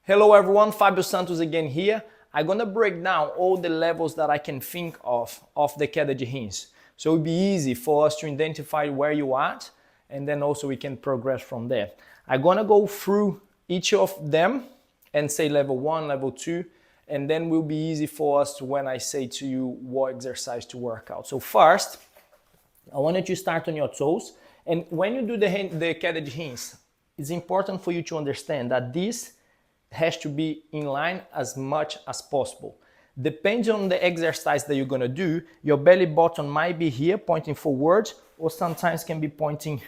Hello everyone, Fabio Santos again here. I'm gonna break down all the levels that I can think of the Queda de Rins. So it'll be easy for us to identify where you are at, and then also we can progress from there. I'm gonna go through each of them and say level 1, level 2, and then will be easy for us to, when I say to you what exercise to work out. So first, I wanted you to start on your toes, and when you do the Queda de Rins, it's important for you to understand that this has to be in line as much as possible. Depending on the exercise that you're gonna do, your belly button might be here pointing forward, or sometimes can be pointing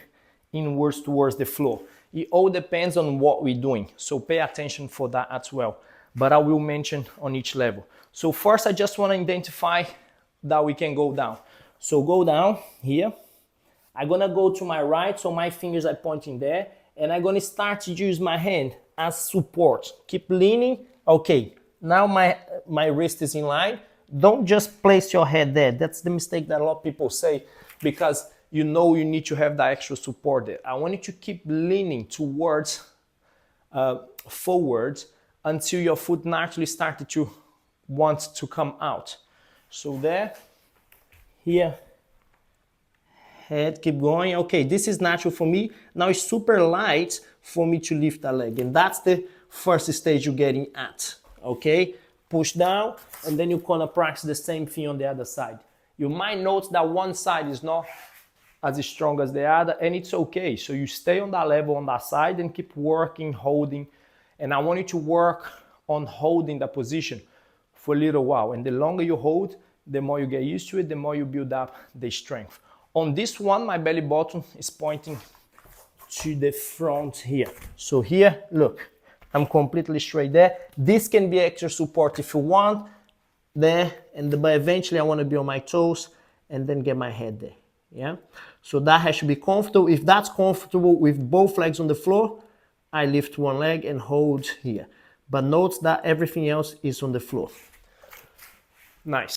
inwards towards the floor. It all depends on what we're doing, so pay attention for that as well. But I will mention on each level. So first I just wanna identify that we can go down. So go down here. I'm gonna go to my right, so my fingers are pointing there, and I'm gonna start to use my hand as support. Keep leaning. Okay, now my wrist is in line. Don't just place your head there. That's the mistake that a lot of people say, because you know you need to have that extra support there. I want you to keep leaning towards forward until your foot naturally started to want to come out. So there, here, head, keep going. Okay, this is natural for me. Now it's super light for me to lift that leg, and that's the first stage you're getting at. Okay, push down, and then you're gonna practice the same thing on the other side. You might note that one side is not as strong as the other, and it's okay. So you stay on that level on that side and keep working, holding. And I want you to work on holding the position for a little while. And the longer you hold, the more you get used to it, the more you build up the strength. On this one, my belly button is pointing to the front here. So here, look, I'm completely straight there. This can be extra support if you want, there, but eventually I want to be on my toes and then get my head there, yeah? So that has to be comfortable. If that's comfortable with both legs on the floor, I lift one leg and hold here. But note that everything else is on the floor. Nice.